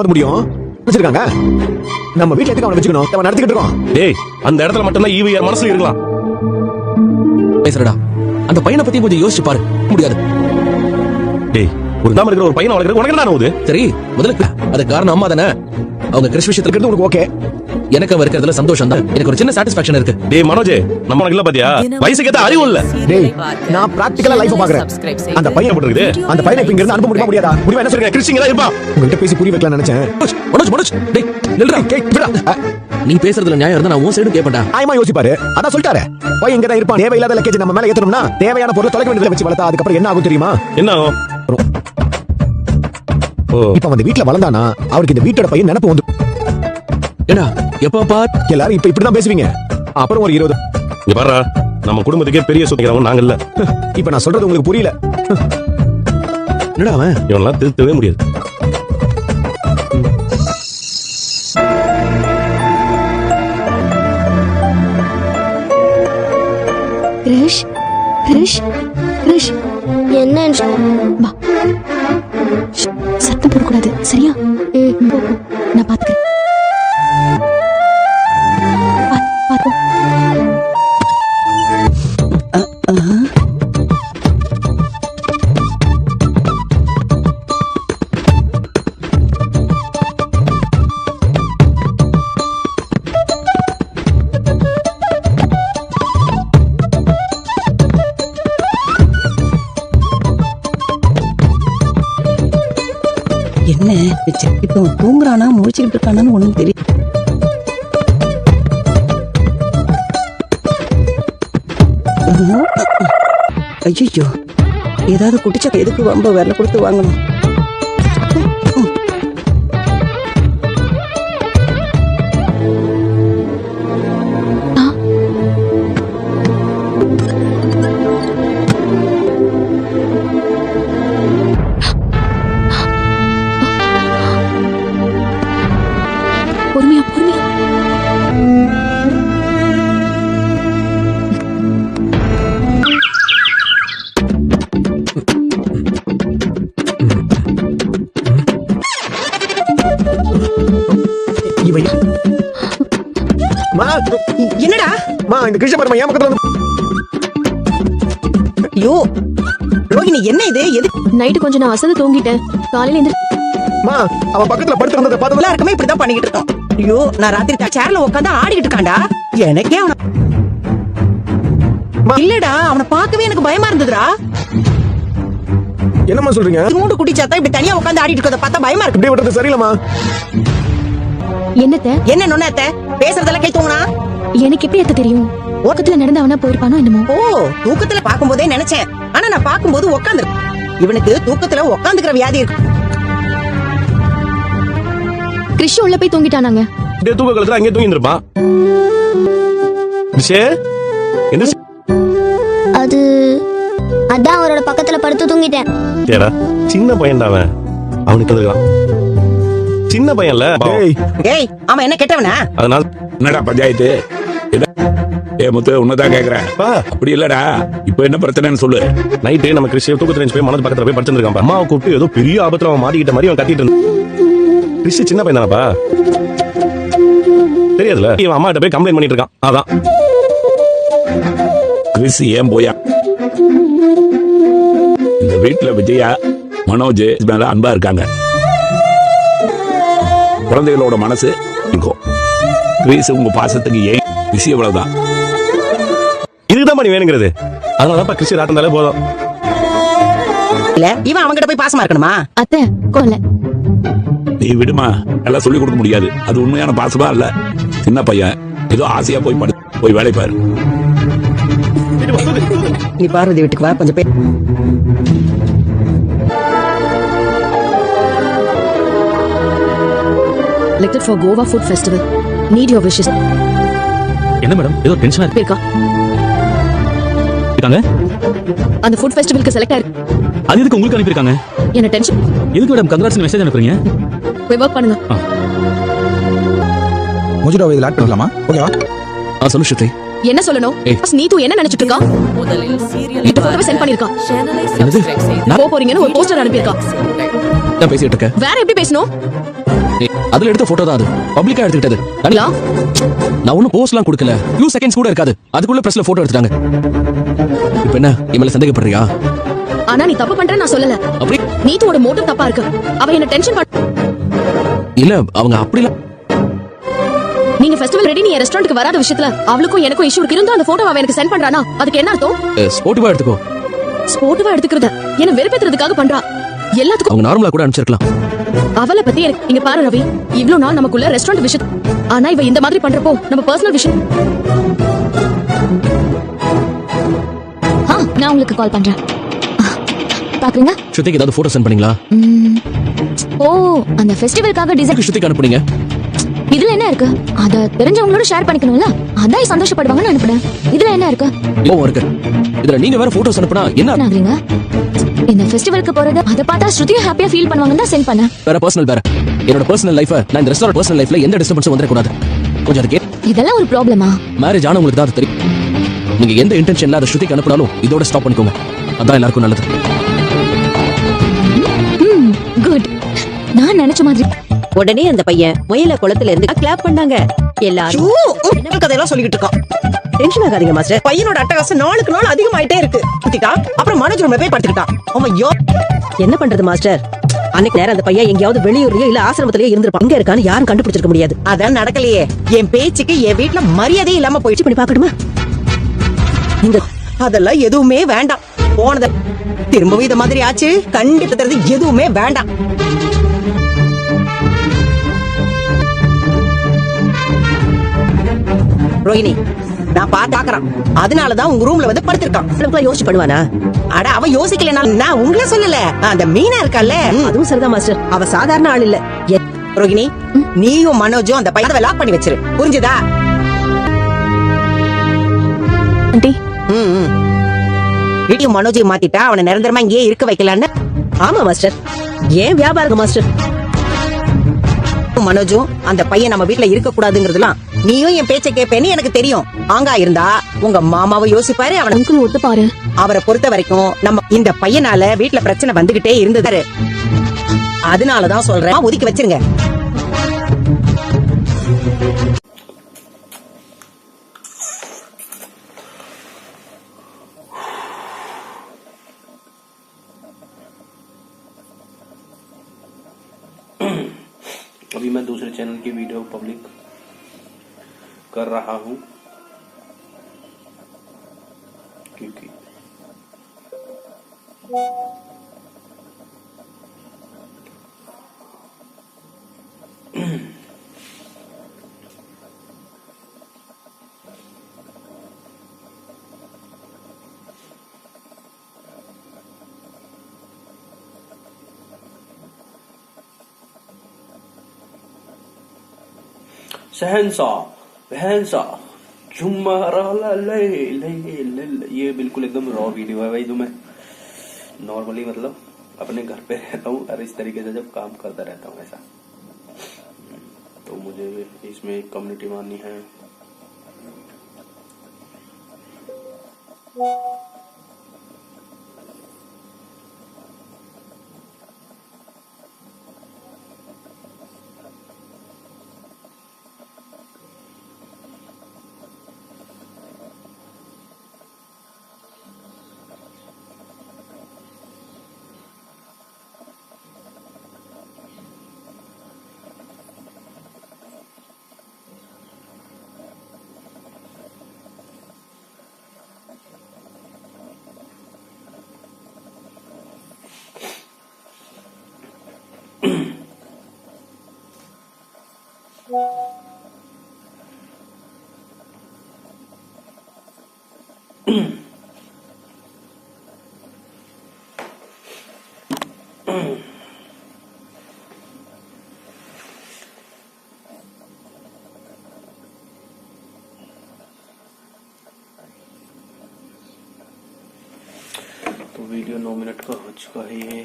முடியும் வச்சிருக்காங்க. நம்ம வீட்டுல எதுக்கு அவனை வச்சுக்கணும்? அவன் நடத்திக்கிட்டு இருக்கோம். டேய், அந்த இடத்துல மட்டும் தான் ஈவி மனசுல இருக்கலாம். பேசுறடா, அந்த பையனை பத்தி கொஞ்சம் யோசிச்சு பாரு. முடியாது. டேய், ஒரு நாம இருக்கிற ஒரு பையனை வளர்க்கறது உனக்கு என்ன ஆகுது? சரி, முதல்ல அது காரணம் அம்மா தானே. அவங்க கிறிஸ் விஷயத்துல இருக்கிறது உனக்கு ஓகே. எனக்கு அவ இருக்கிறதுல சந்தோஷம் தான். எனக்கு ஒரு சின்ன சாட்டிஸ்பாக்சன் இருக்கு. டேய் மனோஜ், நம்ம உனக்கு இல்ல பாத்தியா? வயசுக்கு ஏத்த அறிவு இல்ல. டேய், நான் பிராக்டிகலா லைஃப் பாக்குறேன். அந்த பையன் போட்டு இருக்குது. அந்த பையனை இப்ப இங்க இருந்து அனுப்ப முடியுமா முடியாதா? முடிவா என்ன சொல்றீங்க? கிறிஸ்டிங்க தான் இருப்பா. உங்ககிட்ட பேசி புரிய வைக்கலாம் நினைச்சேன். மனோஜ், டேய் நில்றா. விடா. நீ பேசுறதுல நியாயம் இருந்தா நான் உன் சைடு கேப்படா. ஆயமா யோசிப்பாரு. அதான் சொல்லிட்டாரு. பையன் இங்க தான் இருப்பான். தேவையில்லாத லக்கேஜ் நம்ம மேல ஏத்தணும்னா தேவையான பொருளை தொலைக்க வேண்டியதுல வச்சு வளர்த்தா அதுக்கு அப்புறம் என்ன ஆகும் தெரியுமா? என்ன ஆகும்? இப்ப வந்து வீட்டுல வளர்ந்தானா அவருக்கு இந்த வீட்டோட பையன் நினைப்பு வந்து ஏடா எப்பப்பா எல்லாரும் இப்ப இப்படிதான் பேசுவீங்க. அப்புறம் ஒரு 20 இங்க பாரு, நம்ம குடும்பத்துக்கே பெரிய சொத்துக்கிறவங்க நாங்க இல்ல. இப்ப நான் சொல்றது உங்களுக்கு புரியல. என்னடா அவன் இவனெல்லாம் திருத்தவே முடியாது. கிரிஷ் கிரிஷ் கிரிஷ் என்ன வா. சத்தம் போடக்கூடாது சரியா? போ, போ. நான் பாத்துக்கிறேன். பாத்து என்ன இப்போ தூங்குறானா முடிச்சுக்கிட்டு இருக்கானான்னு ஒண்ணும் தெரியும். ஐயோ, ஏதாவது குடிச்சா எதுக்கு வம்ப வேலை கொடுத்து வாங்கணும்? பொறுமையா பொறுமையா. இவன் மா, என்னடா? மா இந்த கிருஷ்ண பரமா ஏன் பக்கத்துல வந்து ஐயோ ரோகிணி, என்ன இது? எது நைட்டு கொஞ்சம் நான் அசந்து தூங்கிட்டேன். காலையில எந்திரிச்சு மா அவன் பக்கத்துல படுத்திருந்ததை பார்த்ததுல எல்லாருக்குமே இப்படிதான் பண்ணிக்கிட்டு இருக்கான். ஐயோ, நான் ராத்திரி சேர்ல உட்காந்து ஆடிக்கிட்டு இருக்கான்டா. எனக்கே அவன இல்லடா, அவனை பார்க்கவே எனக்கு பயமா இருந்ததுடா. என்னம்மா சொல்றீங்க? மூண்டு குடிச்சாத்தான் இப்படி தனியா உட்காந்து ஆடிட்டு இருக்கத பார்த்தா பயமா இருக்கு. இப்படி விடுறது சரியில்லம்மா. என்னத்த என்ன நொண்ணாத்த பேசுறதெல்லாம் கை தூங்குனா? எனக்கு எப்படி எத்த தெரியும்? பக்கத்துல நடந்து அவனா போயிருப்பானோ என்னமோ. ஓ, தூக்கத்துல பாக்கும்போதே நினைச்சேன். ஆனா நான் பாக்கும்போது உட்காந்து இவனுக்கு தூக்கத்துல உட்காந்துக்கிற வியாதி இருக்கு. கிறிஷ் உள்ள போய் தூங்கிட்டானாங்க. டேய், தூக்க கலத்துல அங்கே தூங்கி இருப்பான். என்ன அது அதான் அவரோட பக்கத்துல படுத்து தூங்கிட்டேன். தேடா, சின்ன பையன்டா அவன். அவனுக்கு இருக்கான் சின்ன பையன்ல. ஏய், அவன் என்ன கெட்டவனா? அதனால என்னடா பஞ்சாயத்து? ஏ முத்து, உன்னதான் கேக்குறேன். அப்படி இல்லடா, இப்ப என்ன பிரச்சனைன்னு சொல்லு. நைட்டு நம்ம கிறிஸ்டிய தூக்கத்துல போய் மனது பக்கத்துல போய் படுத்துருக்கான். அம்மாவை கூப்பிட்டு ஏதோ பெரிய ஆபத்துல அவன் மாட்டிக்கிட்ட மாதிரி அவன் கத்திட்டு இருந்தான். கிறிஸ்டி சின்ன பையன் தானப்பா, தெரியாதுல. இவன் அம்மா கிட்ட போய் கம்ப்ளைண்ட் பண்ணிட்டு இருக்கான். அதான் கிறிஸ் ஏன் போயா? இந்த வீட்டுல விஜயா மனோஜ் மேல அன்பா இருக்காங்க. குழந்தைகளோட மனசு இருக்கும். கிறிஸ் உங்க பாசத்துக்கு ஏன் விஷயம் இவ்வளவுதான். இதுதான் பண்ணி வேணுங்கிறது. அதனாலதான் கிறிஸ்டி ராட்டிருந்தாலே போதும். இல்ல, இவன் அவங்கிட்ட போய் பாசமா இருக்கணுமா? அத்தை கொல்ல நீ விடுமா, எல்லாம் சொல்லி கொடுக்க முடியாது. அது உண்மையான பாசமா இல்ல. சின்ன பையன் ஏதோ ஆசையா போய் வேலை பாரு. நீ பார்வதி வீட்டுக்கு வா, கொஞ்சம் பேர். elected for Goa Food Festival. Need your wishes. என்ன மேடம் ஏதோ டென்ஷனா இருக்கா? இருக்காங்க. அந்த ஃபுட் ஃபெஸ்டிவலுக்கு செலக்ட் ஆயிருக்கு. அது எதுக்கு உங்களுக்கு அனுப்பி இருக்காங்க? என்ன டென்ஷன்? எதுக்கு மேடம் கங்க்ராட்ஸ் மெசேஜ் அனுப்புறீங்க? போய் வர்க் பண்ணுங்க. மோஜிடோ இதில் ஆட் பண்ணலாமா? ஓகேவா? சொல்லு ஸ்ருதி. என்ன சொல்லணும்? நீது என்ன நினைச்சிட்டு இருக்கா? முதலில் சீரியல் இந்த போட்டோவை சென்ட் பண்ணிருக்கா. என்னது? போறீங்கன்னு ஒரு போஸ்டர் அனுப்பி இருக்கா. தான் பேசிட்டு இருக்கேன். வேற எப்படி பேசணும்? ஏய், அதுல எடுத்த போட்டோ தான் அது. பப்ளிக்கா எடுத்துக்கிட்டது. தனியா நான் ஒன்னும் போஸ்ட்லாம் கொடுக்கல. 2 செகண்ட்ஸ் கூட இருக்காது. அதுக்குள்ள பிரஸ்ல போட்டோ எடுத்துட்டாங்க. இப்போ என்ன இவள சந்தேகப்படுறியா? ஆனா நீ தப்பு பண்ற நான் சொல்லல. அப்படி நீத்துவோட மோட்டிவ் தப்பா இருக்கு. அவ என்ன டென்ஷன் இல்ல, அவங்க அப்படிலாம் நீங்க ஃபெஸ்டிவல் ரெடி நீ ரெஸ்டாரண்ட்க்கு வராத விஷயத்துல அவளுக்கும் எனக்கும் இஷ்யூ இருக்கு. இருந்தா அந்த போட்டோ அவ எனக்கு சென்ட் பண்றானா அதுக்கு என்ன அர்த்தம்? ஸ்போர்ட்டிவா எடுத்துக்கோ. ஸ்போர்ட்டிவா எடுத்துக்கிறத என்ன வெறுப்பேத்துறதுக்காக பண்றா. எல்லாத்துக்கும் அவங்க நார்மலா கூட அனுப்பிச்சிருக்கலாம். அவளை பத்தி எனக்கு இங்க பாரு ரவி, இவ்ளோ நாள் நமக்குள்ள ரெஸ்டாரண்ட் விஷயம். ஆனா இவ இந்த மாதிரி பண்றப்போ நம்ம பர்சனல் விஷயம். நான் உங்களுக்கு கால் பண்றேன். பாக்குறீங்க? ஸ்ருதிக்கு ஏதாவது போட்டோ சென்ட் பண்ணீங்களா? ஓ, அந்த ஃபெஸ்டிவலுக்காக டிசைன் ஸ்ருதிக்கு அனுப்புனீங்க. இதுல என்ன இருக்கு? அத தெரிஞ்சவங்களோட ஷேர் பண்ணிக்கணும்ல, அதான் சந்தோஷப்படுவாங்கன்னு அனுப்புறேன். இதுல என்ன இருக்கு? கோவம் இருக்கு. இதுல நீங்க வேற போட்டோஸ் அனுப்புனா என்ன ஆகுறீங்க? இந்த ஃபெஸ்டிவலுக்கு போறது அத பார்த்தா ஸ்ருதியும் ஹாப்பியா ஃபீல் பண்ணுவாங்கன்னு தான் சென்ட் பண்ணேன். வேற பர்சனல் வேற. என்னோட பர்சனல் லைஃப் நான் இந்த ரெஸ்டாரண்ட் பர்சனல் லைஃப்ல எந்த டிஸ்டர்பன்ஸும் வந்துட கூடாது. கொஞ்சம் அதுக்கு இதெல்லாம் ஒரு ப்ராப்ளமா? மேரேஜ் ஆன உங்களுக்கு தான் அது தெரியும். நீங்க எந்த இன்டென்ஷன்ல அதை ஸ்ருதிக்கு அனுப்புனாலும் இதோட ஸ்டாப் பண்ணிக்கோங்க. அதான் எல்லாருக்கும் நல்லது. குட். நான் நினைச்ச மாதிரி உடனே அந்த பையன் முயல குளத்துல இருந்து கிளாப் பண்ணாங்க எல்லாரும். என்ன கதையெல்லாம் சொல்லிட்டு இருக்கான். டென்ஷன் ஆகாதீங்க மாஸ்டர். பையனோட அட்டகாசம் நாளுக்கு நாள் அதிகமாயிட்டே இருக்கு. குத்திட்டா அப்புறம் மனோஜ் ரொம்ப போய் படுத்துக்கிட்டான். அவன் என்ன பண்றது மாஸ்டர்? அன்னைக்கு நேரம் அந்த பையன் எங்கேயாவது வெளியூர்லயோ இல்ல ஆசிரமத்திலயோ இருந்திருப்பான். அங்க இருக்கான்னு யாரும் கண்டுபிடிச்சிருக்க முடியாது. அதான் நடக்கலையே. என் பேச்சுக்கு என் வீட்டுல மரியாதையே இல்லாம போயிடுச்சு. பண்ணி பாக்கட்டுமா? இந்த அதெல்லாம் எதுவுமே வேண்டாம். போனத திரும்பவும் இத மாதிரி ஆச்சு. கண்டிப்பா எதுவுமே வேண்டாம். ரோஹிணி, நான் பாக்குறான். அதனாலதான் உங்க ரூம்ல வந்து படுத்திருக்கான். யோசிச்சு பண்ணுவானா? அட அவன் யோசிக்கல. நான் உங்களை சொல்லல. அந்த மீனா இருக்கால, அதுவும் சரிதான் மாஸ்டர். அவ சாதாரண ஆள் இல்ல. ரோஹிணி, நீயும் மனோஜும் அந்த பையனை லாக் பண்ணி வச்சிரு. புரிஞ்சுதா? ஆண்டி, வீட்டையும் மனோஜையும் மாத்திட்டா அவனை நிரந்தரமா இங்கேயே இருக்க வைக்கலான்னு. ஆமா மாஸ்டர். ஏன் வியாபாரம் மாஸ்டர்? மனோஜும் அந்த பையன் நம்ம வீட்டுல இருக்க கூடாதுங்கிறதுலாம் நீயும் என் பேச்சை கேட்பேன்னு எனக்கு தெரியும். ஆங்கா இருந்தா உங்க மாமாவை யோசிப்பாரு. அவனை ஒத்து பாரு. அவரை பொறுத்த வரைக்கும் நம்ம இந்த பையனால வீட்டுல பிரச்சனை வந்துகிட்டே இருந்தது. அதனாலதான் சொல்றேன், ஒதுக்கி வச்சிருங்க. अभी मैं दूसरे चैनल की वीडियो पब्लिक कर रहा हूं क्योंकि शहंशाह ये बिल्कुल एकदम रॉ वीडियो है भाई। जो मैं नॉर्मली मतलब अपने घर पे रहता हूँ और इस तरीके से जब काम करता रहता हूँ ऐसा, तो मुझे इसमें एक कम्युनिटी माननी है। तो वीडियो 9 मिनट का हो चुका है। ये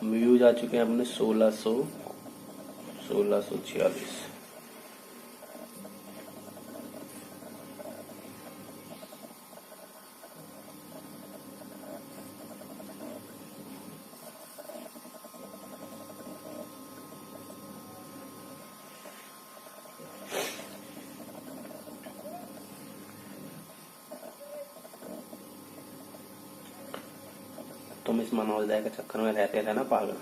व्यूज आ चुके हैं अपने 1646। तुम इस मनोदय के चक्कर में रहते थे ना पागल।